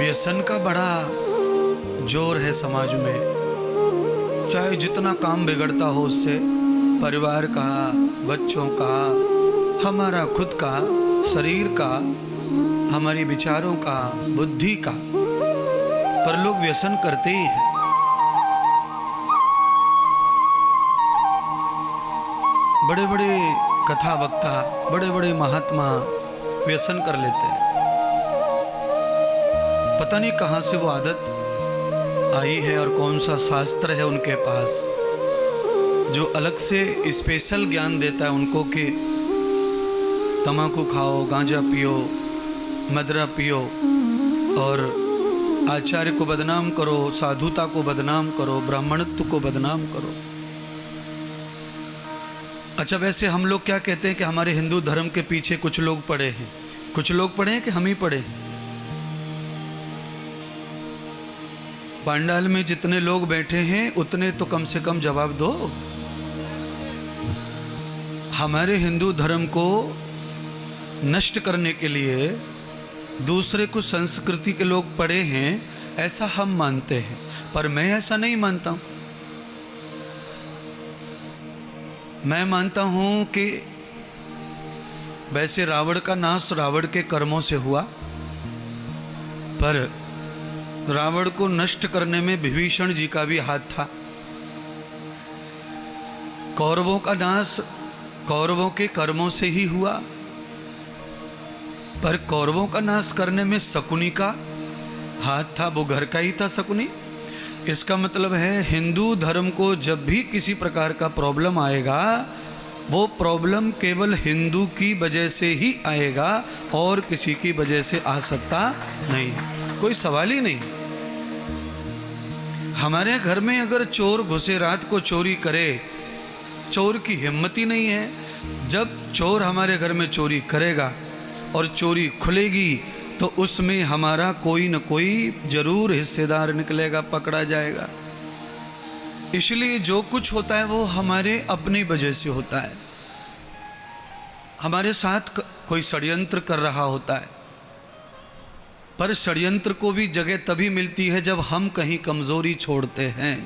व्यसन का बड़ा जोर है समाज में। चाहे जितना काम बिगड़ता हो उससे, परिवार का, बच्चों का, हमारा खुद का, शरीर का, हमारी विचारों का, बुद्धि का, पर लोग व्यसन करते ही हैं। बड़े बड़े कथा वक्ता, बड़े बड़े महात्मा व्यसन कर लेते हैं। पता नहीं कहाँ से वो आदत आई है और कौन सा शास्त्र है उनके पास जो अलग से स्पेशल ज्ञान देता है उनको कि तम्बाकू खाओ, गांजा पियो, मदरा पियो और आचार्य को बदनाम करो, साधुता को बदनाम करो, ब्राह्मणत्व को बदनाम करो। अच्छा, वैसे हम लोग क्या कहते हैं कि हमारे हिंदू धर्म के पीछे कुछ लोग पड़े हैं। कुछ लोग पड़े हैं कि हम ही पड़े हैं? पांडाल में जितने लोग बैठे हैं उतने तो कम से कम जवाब दो। हमारे हिंदू धर्म को नष्ट करने के लिए दूसरे कुछ संस्कृति के लोग पड़े हैं, ऐसा हम मानते हैं, पर मैं ऐसा नहीं मानता हूं। मैं मानता हूं कि वैसे रावण का नाश रावण के कर्मों से हुआ, पर रावण को नष्ट करने में विभीषण जी का भी हाथ था। कौरवों का नाश कौरवों के कर्मों से ही हुआ, पर कौरवों का नाश करने में शकुनी का हाथ था, वो घर का ही था शकुनी। इसका मतलब है हिंदू धर्म को जब भी किसी प्रकार का प्रॉब्लम आएगा, वो प्रॉब्लम केवल हिंदू की वजह से ही आएगा और किसी की वजह से आ सकता नहीं, कोई सवाल ही नहीं। हमारे घर में अगर चोर घुसे रात को चोरी करे, चोर की हिम्मत ही नहीं है। जब चोर हमारे घर में चोरी करेगा और चोरी खुलेगी तो उसमें हमारा कोई न कोई जरूर हिस्सेदार निकलेगा, पकड़ा जाएगा। इसलिए जो कुछ होता है वो हमारे अपनी वजह से होता है। हमारे साथ कोई षड्यंत्र कर रहा होता है, पर षड्यंत्र को भी जगह तभी मिलती है जब हम कहीं कमजोरी छोड़ते हैं।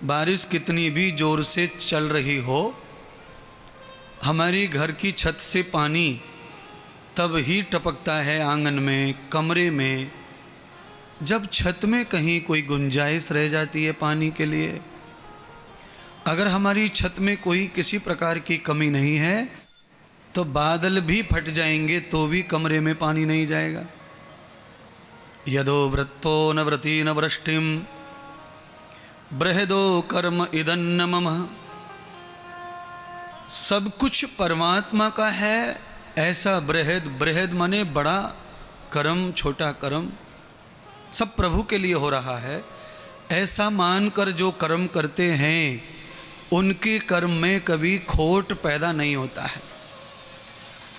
बारिश कितनी भी जोर से चल रही हो, हमारी घर की छत से पानी तब ही टपकता है आंगन में, कमरे में, जब छत में कहीं कोई गुंजाइश रह जाती है पानी के लिए। अगर हमारी छत में कोई किसी प्रकार की कमी नहीं है तो बादल भी फट जाएंगे तो भी कमरे में पानी नहीं जाएगा। यदो वृत्तो न व्रती न वृष्टिम बृहदो कर्म इदन्न मम। सब कुछ परमात्मा का है, ऐसा बृहद, बृहद माने बड़ा कर्म, छोटा कर्म सब प्रभु के लिए हो रहा है, ऐसा मानकर जो कर्म करते हैं उनके कर्म में कभी खोट पैदा नहीं होता है।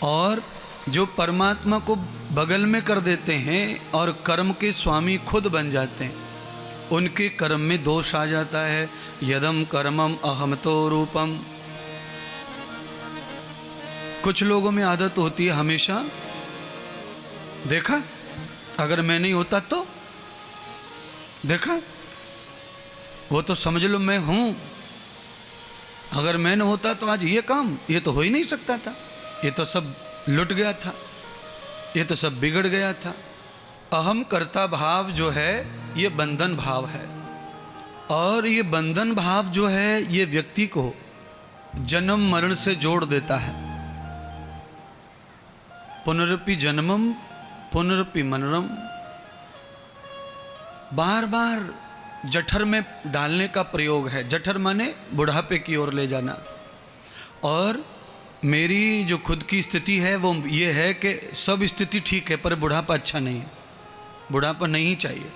और जो परमात्मा को बगल में कर देते हैं और कर्म के स्वामी खुद बन जाते हैं, उनके कर्म में दोष आ जाता है। यदम कर्मम अहमतो रूपम। कुछ लोगों में आदत होती है हमेशा, देखा अगर मैं नहीं होता तो, देखा वो तो समझ लो मैं हूं, अगर मैं न होता तो आज ये काम ये तो हो ही नहीं सकता था, ये तो सब लुट गया था, ये तो सब बिगड़ गया था। अहम कर्ता भाव जो है ये बंधन भाव है, और ये बंधन भाव जो है ये व्यक्ति को जन्म मरण से जोड़ देता है। पुनरपि जन्मम पुनरपि मनरम। बार बार जठर में डालने का प्रयोग है। जठर माने बुढ़ापे की ओर ले जाना। और मेरी जो खुद की स्थिति है वो ये है कि सब स्थिति ठीक है पर बुढ़ापा अच्छा नहीं है, बुढ़ापा नहीं चाहिए।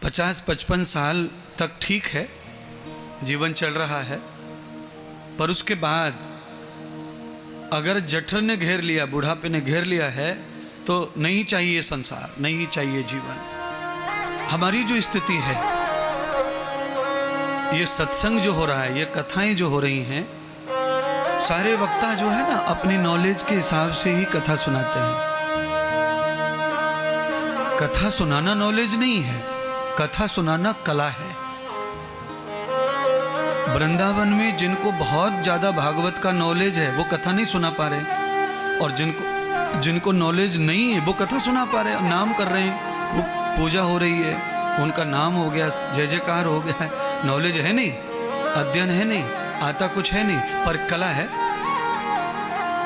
50-55 साल तक ठीक है, जीवन चल रहा है, पर उसके बाद अगर जठर ने घेर लिया, बुढ़ापे ने घेर लिया है तो नहीं चाहिए संसार, नहीं चाहिए जीवन। हमारी जो स्थिति है, ये सत्संग जो हो रहा है, ये कथाएं जो हो रही हैं, सारे वक्ता जो है ना अपनी नॉलेज के हिसाब से ही कथा सुनाते हैं। कथा सुनाना नॉलेज नहीं है, कथा सुनाना कला है। वृंदावन में जिनको बहुत ज्यादा भागवत का नॉलेज है वो कथा नहीं सुना पा रहे, और जिनको नॉलेज नहीं है वो कथा सुना पा रहे, नाम कर रहे हैं, खूब पूजा हो रही है, उनका नाम हो गया, जय जयकार हो गया है। नॉलेज है नहीं, अध्ययन है नहीं, आता कुछ है नहीं, पर कला है।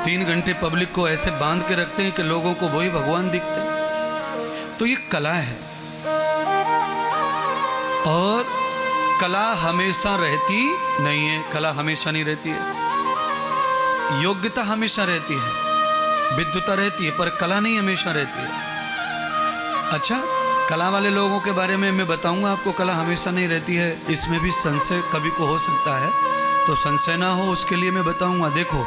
3 घंटे पब्लिक को ऐसे बांध के रखते हैं कि लोगों को वही भगवान दिखते हैं। तो ये कला है, और कला हमेशा रहती नहीं है, कला हमेशा नहीं रहती है। योग्यता हमेशा रहती है, विद्वता रहती है, पर कला नहीं हमेशा रहती है। अच्छा, कला वाले लोगों के बारे में मैं बताऊंगा आपको, कला हमेशा नहीं रहती है, इसमें भी संशय कभी को हो सकता है, तो संशय ना हो उसके लिए मैं बताऊंगा। देखो,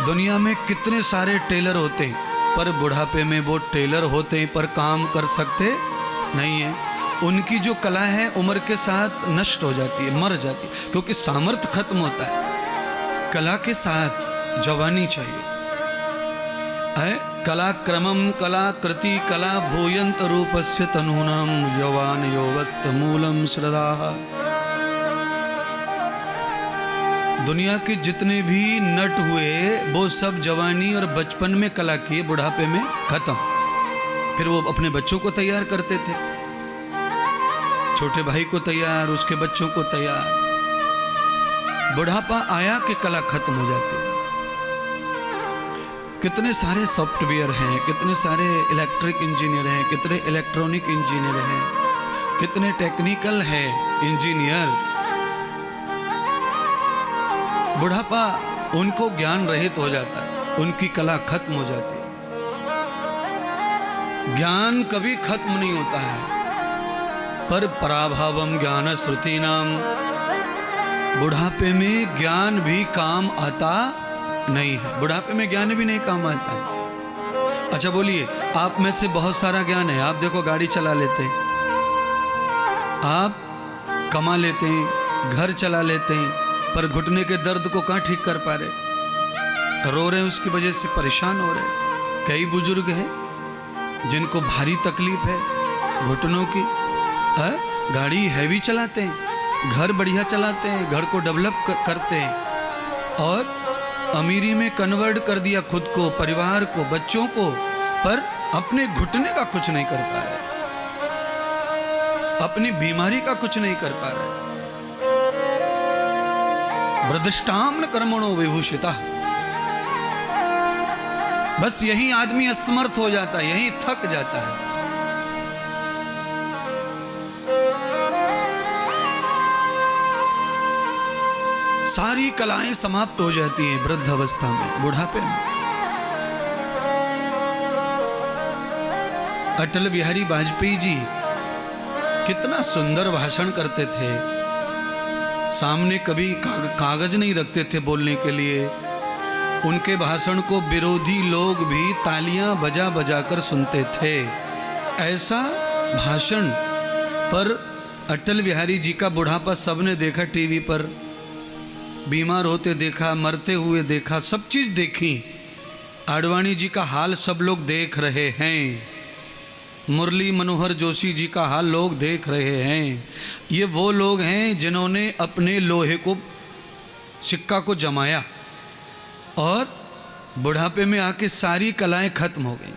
दुनिया में कितने सारे टेलर होते हैं, पर बुढ़ापे में वो टेलर होते हैं पर काम कर सकते नहीं है। उनकी जो कला है उम्र के साथ नष्ट हो जाती है, मर जाती है, क्योंकि सामर्थ्य खत्म होता है। कला के साथ जवानी चाहिए है। कला क्रमम कला कृति कला भूयंत रूपस्य तनूनाम यौवान यौवस्त मूलम श्रद्धा। दुनिया के जितने भी नट हुए वो सब जवानी और बचपन में कला किए, बुढ़ापे में खत्म। फिर वो अपने बच्चों को तैयार करते थे, छोटे भाई को तैयार, उसके बच्चों को तैयार। बुढ़ापा आया कि कला खत्म हो जाती है। कितने सारे सॉफ्टवेयर हैं, कितने सारे इलेक्ट्रिक इंजीनियर हैं, कितने इलेक्ट्रॉनिक इंजीनियर हैं, कितने टेक्निकल हैं इंजीनियर। बुढ़ापा उनको ज्ञान रहित हो जाता है, उनकी कला खत्म हो जाती है। ज्ञान कभी खत्म नहीं होता है, पर पराभावम ज्ञान श्रुति नाम। बुढ़ापे में ज्ञान भी काम आता नहीं है, बुढ़ापे में ज्ञान भी नहीं काम आता है। अच्छा बोलिए, आप में से बहुत सारा ज्ञान है, आप देखो गाड़ी चला लेते हैं, आप कमा लेते हैं, घर चला लेते हैं, पर घुटने के दर्द को कहाँ ठीक कर पा रहे, रो रहे हैं, उसकी वजह से परेशान हो रहे। कई बुजुर्ग हैं जिनको भारी तकलीफ है घुटनों की, गाड़ी हैवी चलाते हैं, घर बढ़िया चलाते हैं, घर को डेवलप करते हैं, और अमीरी में कन्वर्ट कर दिया खुद को, परिवार को, बच्चों को, पर अपने घुटने का कुछ नहीं कर पा रहे, अपनी बीमारी का कुछ नहीं कर पा रहे। वृद्धिष्टाम्न कर्मणो विभूषिता। बस यही आदमी असमर्थ हो जाता है, यही थक जाता है। सारी कलाएं समाप्त हो जाती हैं वृद्ध अवस्था में, बुढ़ापे में। अटल बिहारी वाजपेयी जी कितना सुंदर भाषण करते थे, सामने कभी कागज नहीं रखते थे बोलने के लिए। उनके भाषण को विरोधी लोग भी तालियां बजा बजा कर सुनते थे। ऐसा भाषण पर अटल बिहारी जी का बुढ़ापा सबने देखा, टीवी पर बीमार होते देखा, मरते हुए देखा, सब चीज देखी। आडवाणी जी का हाल सब लोग देख रहे हैं, मुरली मनोहर जोशी जी का हाल लोग देख रहे हैं। ये वो लोग हैं जिन्होंने अपने लोहे को, सिक्का को जमाया, और बुढ़ापे में आके सारी कलाएं खत्म हो गई।